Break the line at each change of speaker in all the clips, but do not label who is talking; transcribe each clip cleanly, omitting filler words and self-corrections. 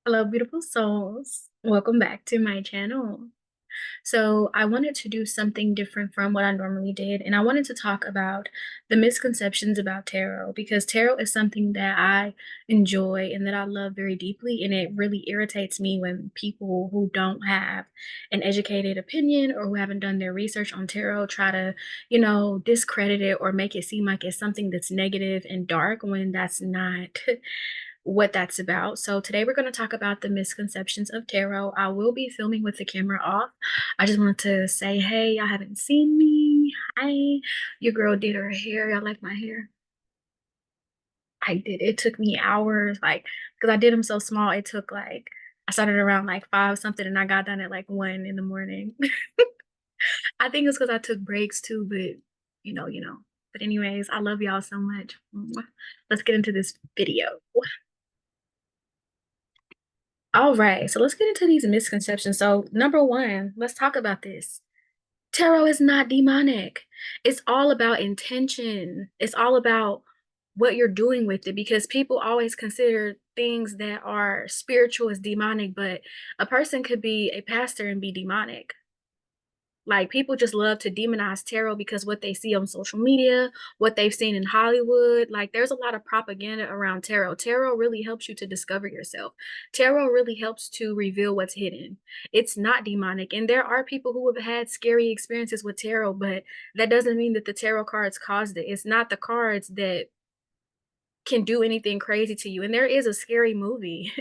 Hello, beautiful souls. Welcome back to my channel. So, I wanted to do something different from what I normally did, and I wanted to talk about the misconceptions about tarot because tarot is something that I enjoy and that I love very deeply, and it really irritates me when people who don't have an educated opinion or who haven't done their research on tarot try to, discredit it or make it seem like it's something that's negative and dark when that's not what that's about. So today we're going to talk about the misconceptions of tarot. I will be filming with the camera off. I just wanted to say, hey, y'all haven't seen me. Hi, your girl did her hair. Y'all like my hair? I did. It took me hours, like, because I did them so small. It took like I started around like five something, and I got done at like 1 in the morning. I think it's because I took breaks too, but you know. But anyways, I love y'all so much. Mwah. Let's get into this video. All right, so let's get into these misconceptions. So, number one, let's talk about this. Tarot is not demonic. It's all about intention. It's all about what you're doing with it because people always consider things that are spiritual as demonic, but a person could be a pastor and be demonic. Like people just love to demonize tarot because what they see on social media, what they've seen in Hollywood, like there's a lot of propaganda around tarot. Tarot really helps you to discover yourself. Tarot really helps to reveal what's hidden. It's not demonic. And there are people who have had scary experiences with tarot, but that doesn't mean that the tarot cards caused it. It's not the cards that can do anything crazy to you. And there is a scary movie.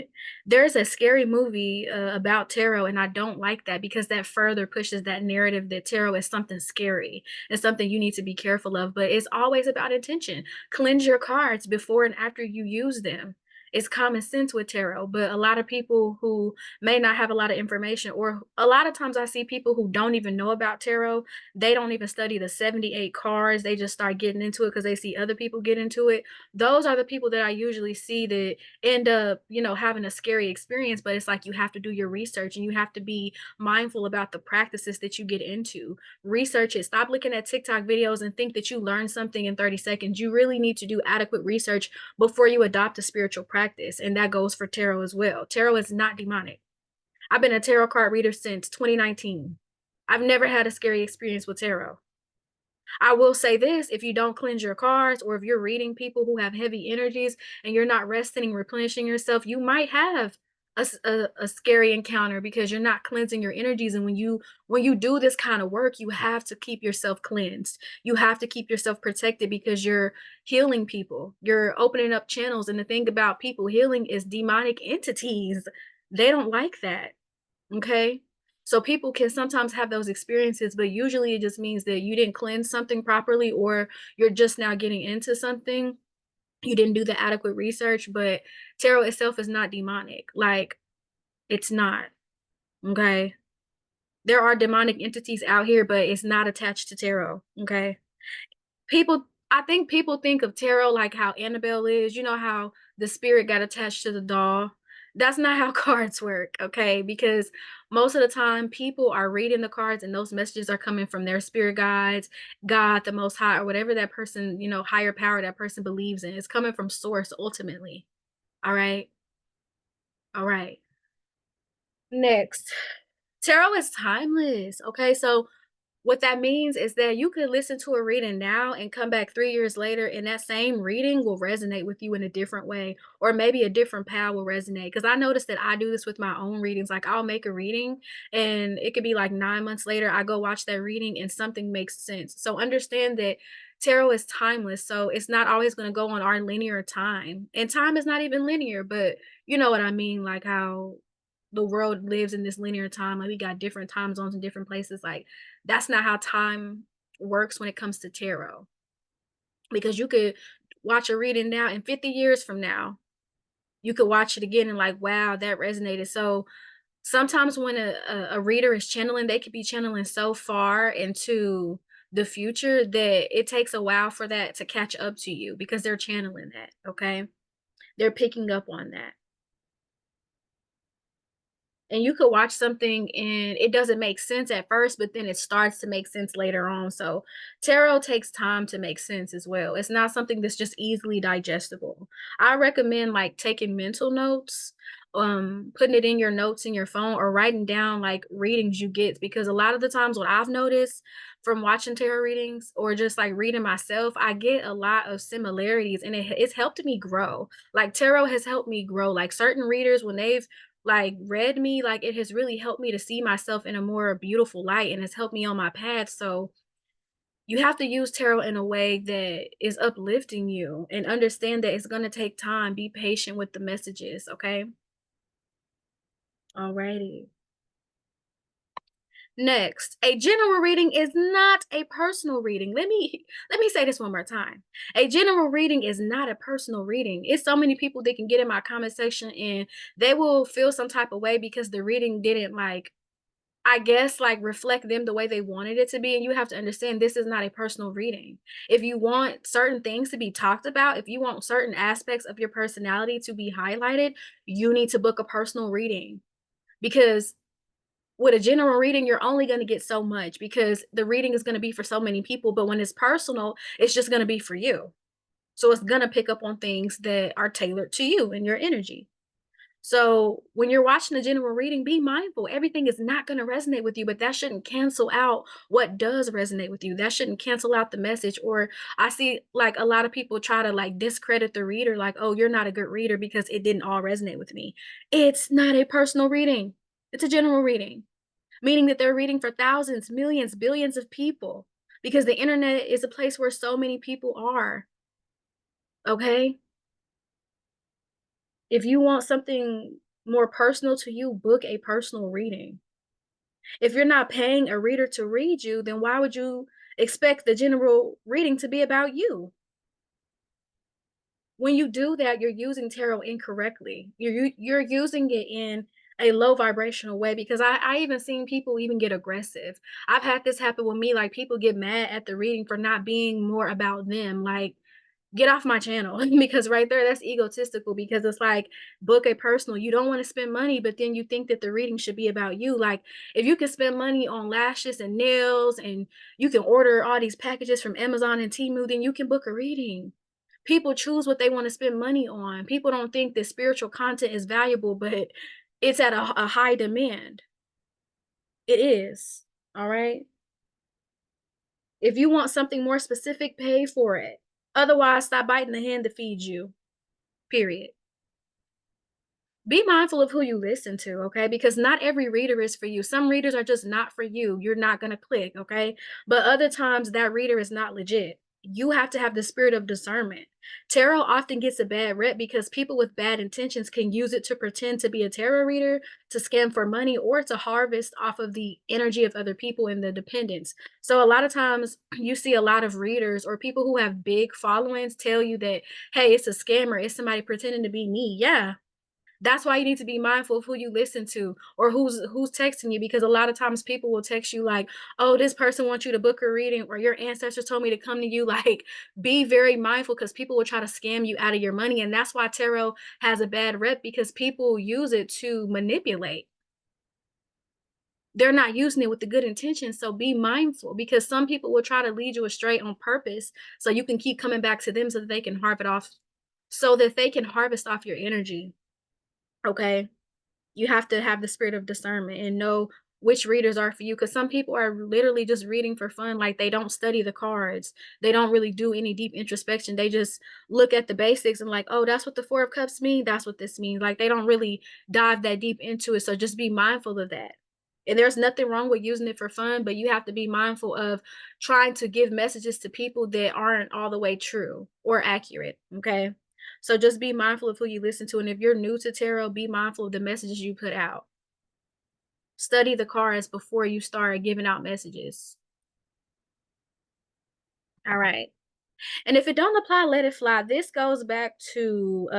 There's a scary movie about tarot, and I don't like that because that further pushes that narrative that tarot is something scary and something you need to be careful of. But it's always about intention. Cleanse your cards before and after you use them. It's common sense with tarot, but a lot of people who may not have a lot of information, or a lot of times I see people who don't even know about tarot, they don't even study the 78 cards. They just start getting into it because they see other people get into it. Those are the people that I usually see that end up, having a scary experience. But it's like you have to do your research and you have to be mindful about the practices that you get into. Research it. Stop looking at TikTok videos and think that you learn something in 30 seconds. You really need to do adequate research before you adopt a spiritual practice. And that goes for tarot as well. Tarot is not demonic. I've been a tarot card reader since 2019. I've never had a scary experience with tarot. I will say this, if you don't cleanse your cards or if you're reading people who have heavy energies and you're not resting and replenishing yourself, you might have a scary encounter because you're not cleansing your energies. And when you do this kind of work, you have to keep yourself cleansed. You have to keep yourself protected because you're healing people. You're opening up channels. And the thing about people healing is demonic entities. They don't like that. Okay. So people can sometimes have those experiences, but usually it just means that you didn't cleanse something properly or you're just now getting into something. You didn't do the adequate research, but tarot itself is not demonic. Like, it's not. Okay. There are demonic entities out here, but it's not attached to tarot. Okay. I think people think of tarot like how Annabelle is, how the spirit got attached to the doll. That's not how cards work, okay? Because most of the time people are reading the cards and those messages are coming from their spirit guides, God, the most high, or whatever that person, higher power that person believes in. It's coming from source ultimately. All right. All right. Next. Tarot is timeless. Okay. So what that means is that you could listen to a reading now and come back 3 years later, and that same reading will resonate with you in a different way, or maybe a different pal will resonate. Because I noticed that I do this with my own readings. Like I'll make a reading, and it could be like 9 months later, I go watch that reading, and something makes sense. So understand that tarot is timeless. So it's not always going to go on our linear time, and time is not even linear. But you know what I mean, like how the world lives in this linear time. Like we got different time zones in different places. Like that's not how time works when it comes to tarot. Because you could watch a reading now and 50 years from now, you could watch it again and like, wow, that resonated. So sometimes when a reader is channeling, they could be channeling so far into the future that it takes a while for that to catch up to you because they're channeling that. Okay. They're picking up on that. And you could watch something and it doesn't make sense at first, but then it starts to make sense later on. So tarot takes time to make sense as well. It's not something that's just easily digestible. I recommend like taking mental notes putting it in your notes in your phone or writing down like readings you get, because a lot of the times what I've noticed from watching tarot readings or just like reading myself, I get a lot of similarities, and it's helped me grow. Like tarot has helped me grow. Like certain readers, when they've like read me, like it has really helped me to see myself in a more beautiful light and has helped me on my path. So you have to use tarot in a way that is uplifting you and understand that it's going to take time. Be patient with the messages, okay? Alrighty. Next, a general reading is not a personal reading. Let me say this one more time. A general reading is not a personal reading. It's so many people that can get in my comment section and they will feel some type of way because the reading didn't like, I guess, like reflect them the way they wanted it to be. And you have to understand this is not a personal reading. If you want certain things to be talked about, if you want certain aspects of your personality to be highlighted, you need to book a personal reading, because with a general reading, you're only going to get so much because the reading is going to be for so many people. But when it's personal, it's just going to be for you. So it's going to pick up on things that are tailored to you and your energy. So when you're watching a general reading, be mindful. Everything is not going to resonate with you, but that shouldn't cancel out what does resonate with you. That shouldn't cancel out the message. Or I see like a lot of people try to like discredit the reader, like, oh, you're not a good reader because it didn't all resonate with me. It's not a personal reading. It's a general reading, meaning that they're reading for thousands, millions, billions of people, because the internet is a place where so many people are. Okay. If you want something more personal to you, book a personal reading. If you're not paying a reader to read you, then why would you expect the general reading to be about you? When you do that, you're using tarot incorrectly. You're using it in a low vibrational way, because I even seen people even get aggressive. I've had this happen with me, like people get mad at the reading for not being more about them. Like, get off my channel because right there, that's egotistical, because it's like book a personal. You don't want to spend money, but then you think that the reading should be about you. Like if you can spend money on lashes and nails and you can order all these packages from Amazon and Temu, then you can book a reading. People choose what they want to spend money on. People don't think that spiritual content is valuable, but it's at a high demand. It is. All right. If you want something more specific, pay for it. Otherwise, stop biting the hand that feeds you. Period. Be mindful of who you listen to, okay? Because not every reader is for you. Some readers are just not for you. You're not going to click, okay? But other times that reader is not legit. You have to have the spirit of discernment. Tarot often gets a bad rep because people with bad intentions can use it to pretend to be a tarot reader, to scam for money, or to harvest off of the energy of other people and the dependence. So a lot of times you see a lot of readers or people who have big followings tell you that, hey, it's a scammer, it's somebody pretending to be me. Yeah, that's why you need to be mindful of who you listen to or who's texting you, because a lot of times people will text you like, "Oh, this person wants you to book a reading," or "Your ancestors told me to come to you." Like, be very mindful because people will try to scam you out of your money, and that's why tarot has a bad rep, because people use it to manipulate. They're not using it with the good intention, so be mindful, because some people will try to lead you astray on purpose so you can keep coming back to them so that they can harvest off your energy. Okay? You have to have the spirit of discernment and know which readers are for you, because some people are literally just reading for fun. Like they don't study the cards, they don't really do any deep introspection. They just look at the basics and like, oh, that's what the Four of Cups mean, that's what this means. Like they don't really dive that deep into it, so just be mindful of that. And there's nothing wrong with using it for fun, but you have to be mindful of trying to give messages to people that aren't all the way true or accurate. Okay, so just be mindful of who you listen to. And if you're new to tarot, be mindful of the messages you put out. Study the cards before you start giving out messages. All right. And if it don't apply, let it fly. This goes back to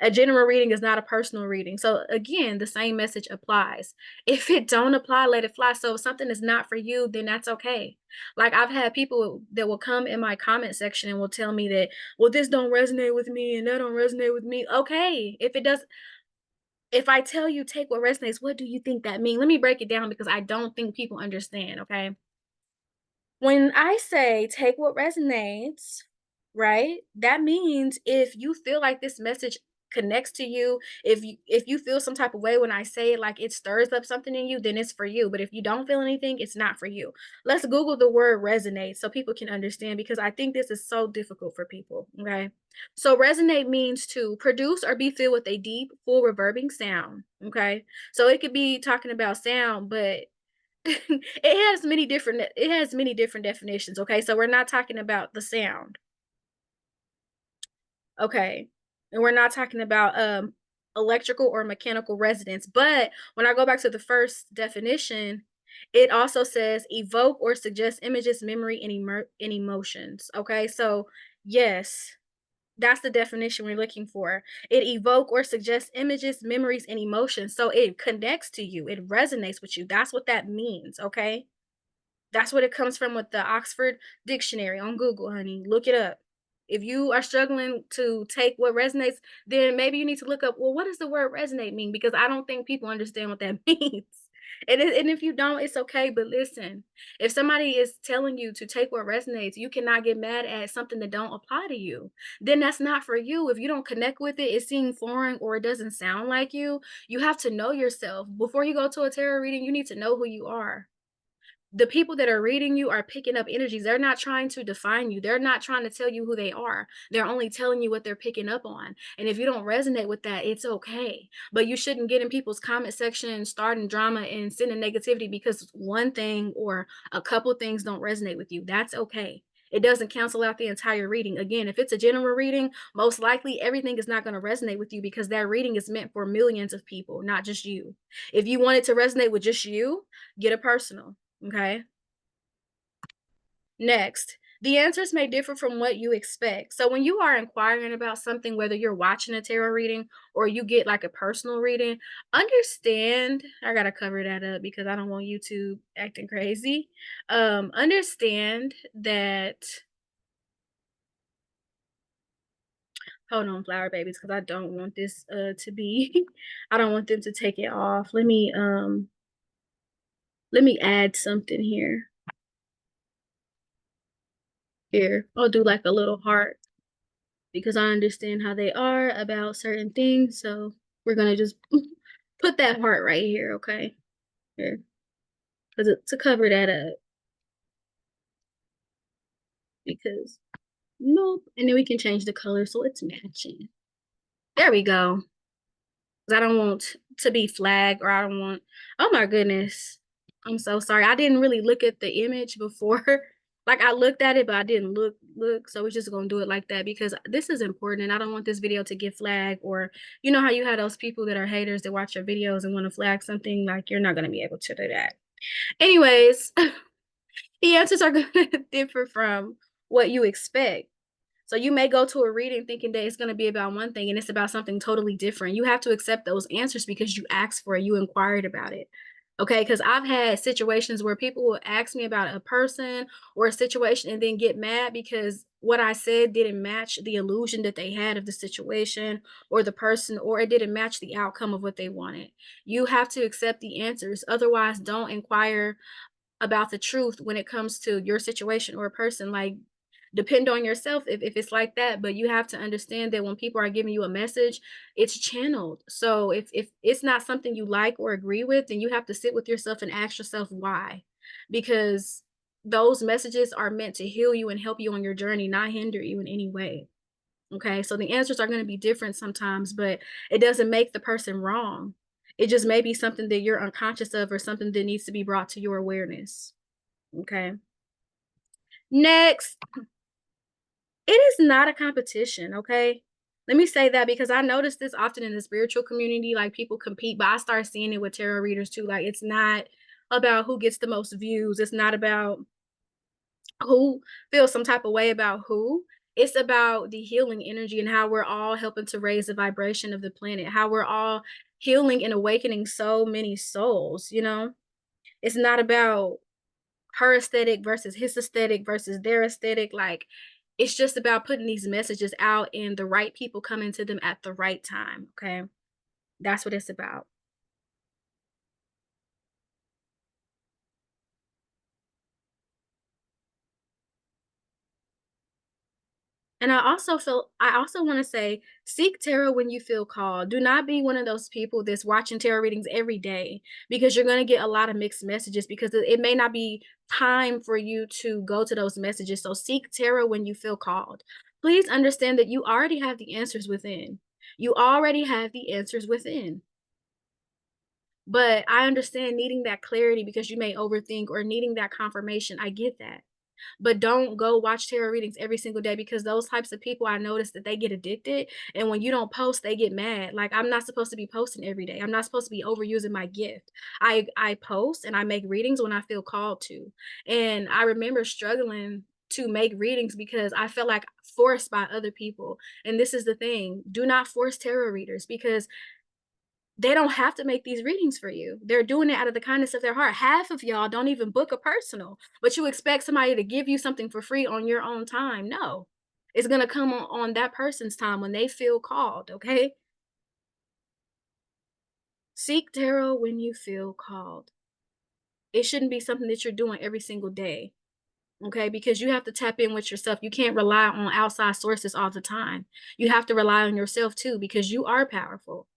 a general reading is not a personal reading. So again, the same message applies. If it don't apply, let it fly. So if something is not for you, then that's okay. Like I've had people that will come in my comment section and will tell me that, well, this don't resonate with me and that don't resonate with me. Okay. If I tell you take what resonates, what do you think that means? Let me break it down because I don't think people understand. Okay. When I say take what resonates, right? That means if you feel like this message connects to you, if you feel some type of way when I say it, like it stirs up something in you, then it's for you. But if you don't feel anything, it's not for you. Let's Google the word resonate so people can understand, because I think this is so difficult for people. Okay. So resonate means to produce or be filled with a deep, full reverbing sound. Okay. So it could be talking about sound, but it has many different definitions. Okay. So we're not talking about the sound. Okay. And we're not talking about electrical or mechanical resonance. But when I go back to the first definition, it also says evoke or suggest images, memory, and and emotions. Okay. So yes, that's the definition we're looking for. It evoke or suggests images, memories, and emotions. So it connects to you. It resonates with you. That's what that means. Okay. That's what it comes from with the Oxford Dictionary on Google, honey. Look it up. If you are struggling to take what resonates, then maybe you need to look up, well, what does the word resonate mean? Because I don't think people understand what that means. And if you don't, it's okay. But listen, if somebody is telling you to take what resonates, you cannot get mad at something that don't apply to you. Then that's not for you. If you don't connect with it, it seems foreign or it doesn't sound like you. You have to know yourself. Before you go to a tarot reading, you need to know who you are. The people that are reading you are picking up energies. They're not trying to define you. They're not trying to tell you who they are. They're only telling you what they're picking up on. And if you don't resonate with that, it's okay. But you shouldn't get in people's comment section, starting drama and sending negativity because one thing or a couple things don't resonate with you. That's okay. It doesn't cancel out the entire reading. Again, if it's a general reading, most likely everything is not going to resonate with you because that reading is meant for millions of people, not just you. If you want it to resonate with just you, get a personal. Okay. Next, the answers may differ from what you expect. So when you are inquiring about something, whether you're watching a tarot reading or you get like a personal reading, understand, I gotta cover that up because I don't want YouTube acting crazy. Understand that, hold on, flower babies, because I don't want this to be I don't want them to take it off. Let me add something here. Here, I'll do like a little heart, because I understand how they are about certain things. So we're gonna just put that heart right here, okay? Here, because to cover that up, because nope, and then we can change the color so it's matching. There we go. 'Cause I don't want to be flagged, or I don't want. Oh my goodness, I'm so sorry. I didn't really look at the image before. Like I looked at it, but I didn't look. So we're just gonna do it like that because this is important, and I don't want this video to get flagged. Or you know how you have those people that are haters that watch your videos and want to flag something. Like you're not gonna be able to do that. Anyways, the answers are gonna differ from what you expect. So you may go to a reading thinking that it's going to be about one thing and it's about something totally different. You have to accept those answers because you asked for it, you inquired about it. Okay, because I've had situations where people will ask me about a person or a situation and then get mad because what I said didn't match the illusion that they had of the situation or the person, or it didn't match the outcome of what they wanted. You have to accept the answers. Otherwise, don't inquire about the truth when it comes to your situation or a person. Like, depend on yourself if it's like that, but you have to understand that when people are giving you a message, it's channeled. So if it's not something you like or agree with, then you have to sit with yourself and ask yourself why. Because those messages are meant to heal you and help you on your journey, not hinder you in any way. Okay, so the answers are going to be different sometimes, but it doesn't make the person wrong. It just may be something that you're unconscious of or something that needs to be brought to your awareness. Okay. Next, it is not a competition. Okay. Let me say that because I notice this often in the spiritual community. Like people compete, but I start seeing it with tarot readers too. Like it's not about who gets the most views. It's not about who feels some type of way about who. It's about the healing energy and how we're all helping to raise the vibration of the planet, how we're all healing and awakening so many souls, you know? It's not about her aesthetic versus his aesthetic versus their aesthetic. Like, it's just about putting these messages out and the right people coming to them at the right time. Okay. That's what it's about. And I also wanna say, seek tarot when you feel called. Do not be one of those people that's watching tarot readings every day because you're gonna get a lot of mixed messages because it may not be time for you to go to those messages. So seek tarot when you feel called. Please understand that you already have the answers within. You already have the answers within. But I understand needing that clarity because you may overthink or needing that confirmation. I get that. But don't go watch tarot readings every single day because those types of people, I notice that they get addicted, and when you don't post, they get mad. Like, I'm not supposed to be posting every day. I'm not supposed to be overusing my gift. I post and I make readings when I feel called to. And I remember struggling to make readings because I felt like forced by other people. And this is the thing, do not force tarot readers because they don't have to make these readings for you. They're doing it out of the kindness of their heart. Half of y'all don't even book a personal, but you expect somebody to give you something for free on your own time. No. It's gonna come on that person's time when they feel called, okay? Seek tarot when you feel called. It shouldn't be something that you're doing every single day. Okay, because you have to tap in with yourself. You can't rely on outside sources all the time. You have to rely on yourself too because you are powerful.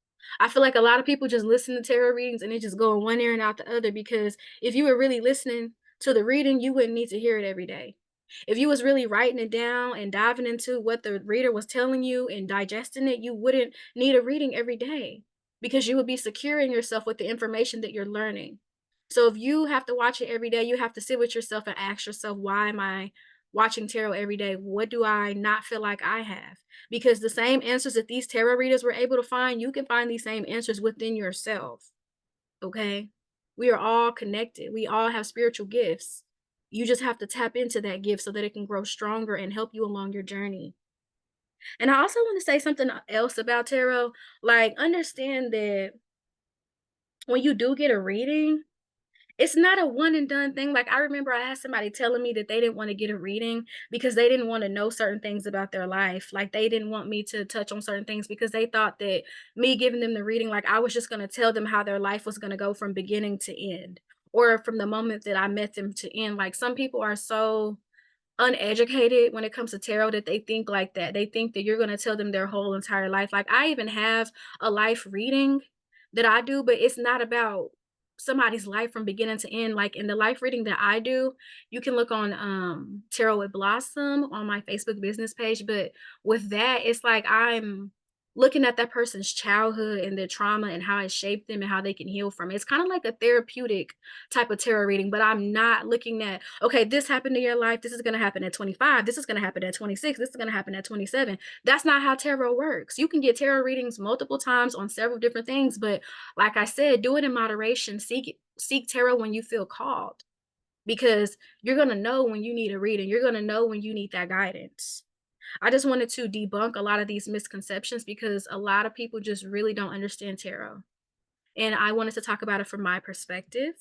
I feel like a lot of people just listen to tarot readings and they just go in one ear and out the other because if you were really listening to the reading, you wouldn't need to hear it every day. If you was really writing it down and diving into what the reader was telling you and digesting it, you wouldn't need a reading every day because you would be secure in yourself with the information that you're learning. So if you have to watch it every day, you have to sit with yourself and ask yourself, why am I watching tarot every day? What do I not feel like I have? Because the same answers that these tarot readers were able to find, you can find these same answers within yourself. Okay. We are all connected. We all have spiritual gifts. You just have to tap into that gift so that it can grow stronger and help you along your journey. And I also want to say something else about tarot. Like, understand that when you do get a reading, it's not a one and done thing. Like, I remember I had somebody telling me that they didn't wanna get a reading because they didn't wanna know certain things about their life. Like, they didn't want me to touch on certain things because they thought that me giving them the reading, like, I was just gonna tell them how their life was gonna go from beginning to end, or from the moment that I met them to end. Like, some people are so uneducated when it comes to tarot that they think like that. They think that you're gonna tell them their whole entire life. Like, I even have a life reading that I do, but it's not about somebody's life from beginning to end. Like, in the life reading that I do, you can look on Tarot with Blossom on my Facebook business page. But with that, it's like I'm looking at that person's childhood and their trauma and how it shaped them and how they can heal from it. It's kind of like a therapeutic type of tarot reading, but I'm not looking at, okay, this happened in your life. This is going to happen at 25. This is going to happen at 26. This is going to happen at 27. That's not how tarot works. You can get tarot readings multiple times on several different things, but like I said, do it in moderation. Seek tarot when you feel called because you're going to know when you need a reading. You're going to know when you need that guidance. I just wanted to debunk a lot of these misconceptions because a lot of people just really don't understand tarot. And I wanted to talk about it from my perspective.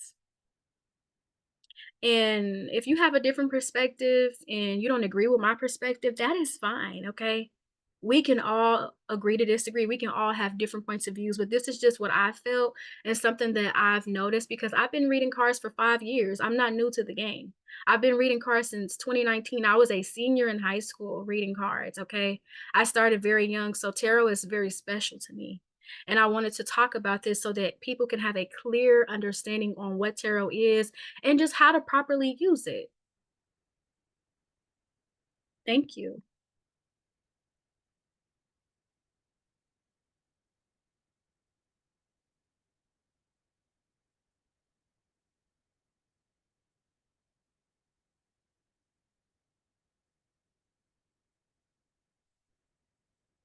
And if you have a different perspective and you don't agree with my perspective, that is fine, okay? We can all agree to disagree. We can all have different points of views, but this is just what I felt and something that I've noticed because I've been reading cards for 5 years. I'm not new to the game. I've been reading cards since 2019. I was a senior in high school reading cards, okay? I started very young, so tarot is very special to me. And I wanted to talk about this so that people can have a clear understanding on what tarot is and just how to properly use it. Thank you.